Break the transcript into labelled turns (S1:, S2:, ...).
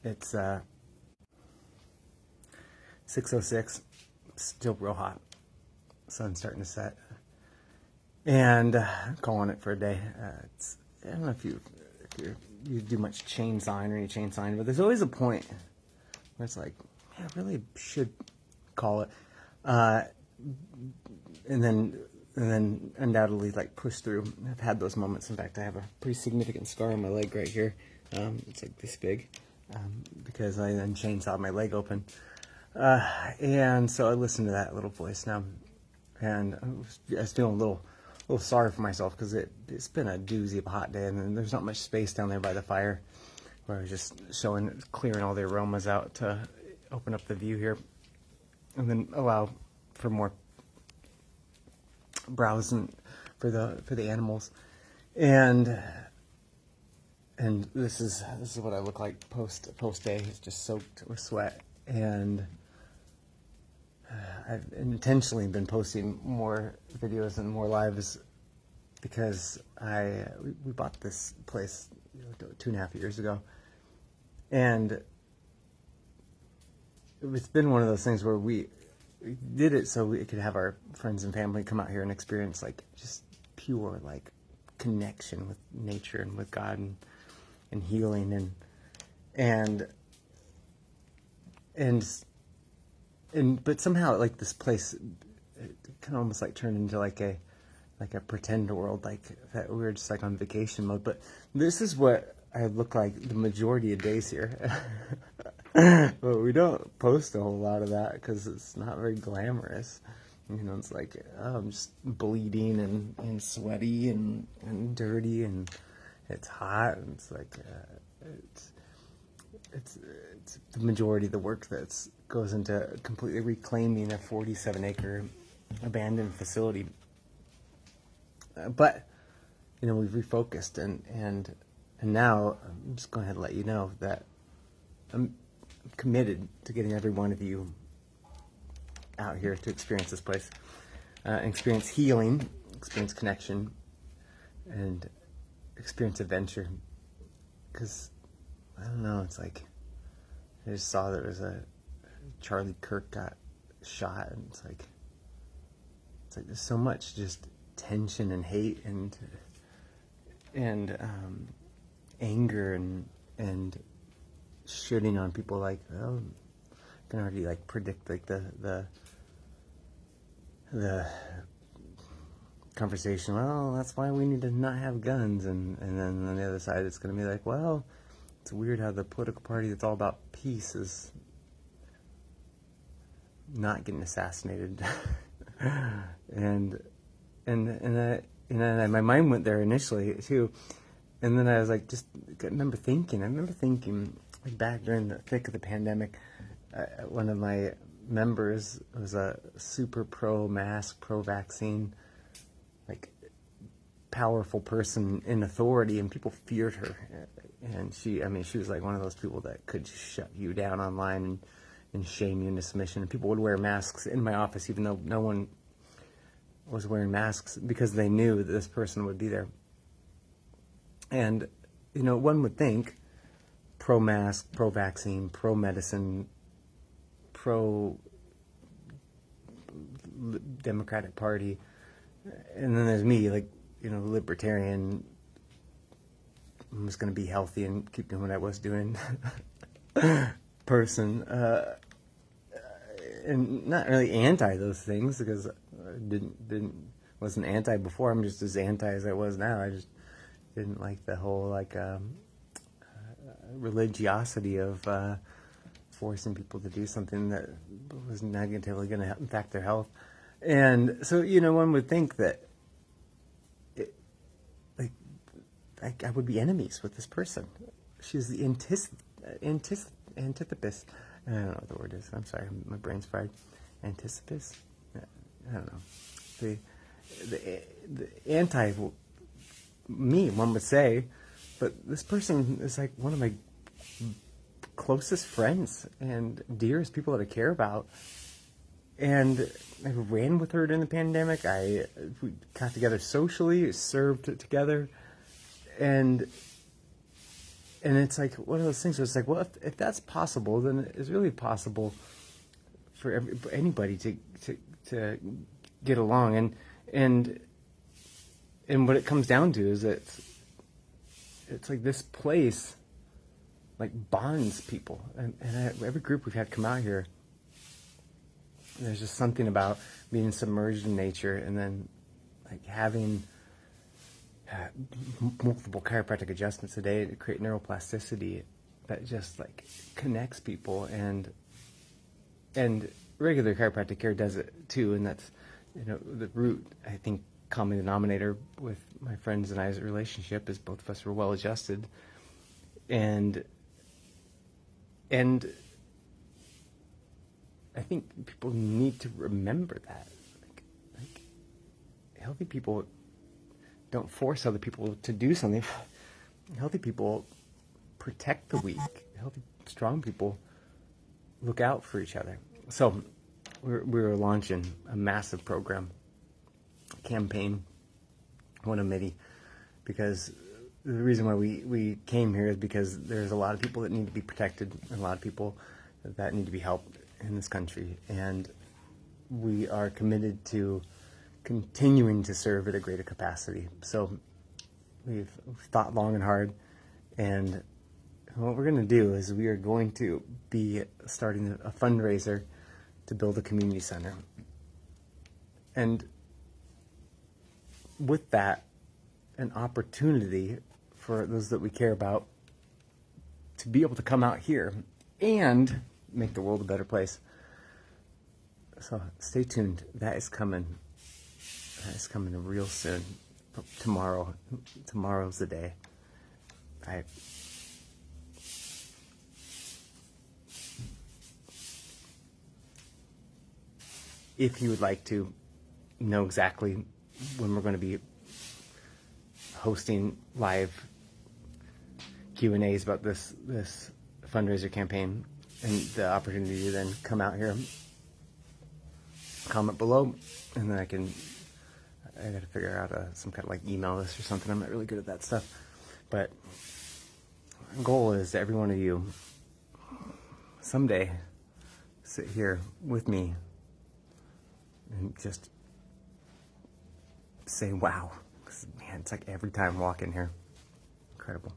S1: It's 6:06, still real hot. Sun's starting to set, and calling it for a day. I don't know if you do much chain sign or any chain sign, but there's always a point where it's like, yeah, I really should call it, and then undoubtedly like push through. I've had those moments. In fact, I have a pretty significant scar on my leg right here. It's like this big, because I then chainsawed my leg open. And so I listened to that little voice now, and I was feeling a little sorry for myself, because it's been a doozy of a hot day, and then there's not much space down there by the fire, where I was just clearing all the aromas out to open up the view here, and then allow for more browsing for the animals, and this is what I look like post day. It's just soaked with sweat, and I've intentionally been posting more videos and more lives because we bought this place 2.5 years ago, and it's been one of those things where we did it so we could have our friends and family come out here and experience like just pure like connection with nature and with God and healing and but somehow like this place it kind of almost like turned into like a pretend world, like that we were just like on vacation mode. But this is what I look like the majority of days here. But we don't post a whole lot of that because it's not very glamorous. It's like I'm just bleeding and sweaty and dirty, and it's hot, and it's like it's the majority of the work that goes into completely reclaiming a 47-acre abandoned facility. But we've refocused, and now I'm just going to let you know that I'm committed to getting every one of you out here to experience this place, experience healing, experience connection, and experience adventure. Because I don't know, it's like I just saw there was a Charlie Kirk got shot, and it's like there's so much just tension and hate and anger and shitting on people. Like, well, I can already like predict like the conversation. Well, that's why we need to not have guns, and then on the other side it's going to be like, well, it's weird how the political party that's all about peace is not getting assassinated. and my mind went there initially too, and then I was like, I remember thinking like back during the thick of the pandemic, one of my members was a super pro-mask, pro-vaccine, like powerful person in authority, and people feared her. And she was like one of those people that could shut you down online and shame you into submission. And people would wear masks in my office, even though no one was wearing masks, because they knew that this person would be there. And, one would think pro-mask, pro-vaccine, pro-medicine, pro-Democratic Party. And then there's me, like, libertarian. I'm just going to be healthy and keep doing what I was doing person. And not really anti those things, because I wasn't anti before. I'm just as anti as I was now. I just didn't like the whole like religiosity of forcing people to do something that was negatively going to impact their health. And so one would think that I would be enemies with this person. She's the antithesis. I don't know what the word is. I'm sorry, my brain's fried. Antithesis? I don't know. The anti me, one would say, but this person is like one of my closest friends and dearest people that I care about. And I ran with her during the pandemic. We got together socially, served together, and and it's like one of those things where it's like, well, if that's possible, then it's really possible for anybody to get along. And what it comes down to is that it's like this place like bonds people, and every group we've had come out here, there's just something about being submerged in nature, and then like having multiple chiropractic adjustments a day to create neuroplasticity that just like connects people, and regular chiropractic care does it too, and that's, you know, the root, I think, common denominator with my friends and I's relationship is both of us were well adjusted, and I think people need to remember that, like healthy people don't force other people to do something. Healthy people protect the weak. Healthy, strong people look out for each other. So we're launching a massive program, campaign, one of many, because the reason why we came here is because there's a lot of people that need to be protected, and a lot of people that need to be helped in this country. And we are committed to continuing to serve at a greater capacity. So we've thought long and hard, and what we're going to do is we are going to be starting a fundraiser to build a community center. And with that, an opportunity for those that we care about to be able to come out here and make the world a better place. So stay tuned. That is coming. That is coming real soon. Tomorrow's the day. If you would like to know exactly when we're going to be hosting live Q&As about this fundraiser campaign and the opportunity to then come out here, comment below, and then I got to figure out some kind of like email list or something. I'm not really good at that stuff, but my goal is every one of you someday sit here with me and just say, wow. 'Cause, man, it's like every time I walk in here, incredible.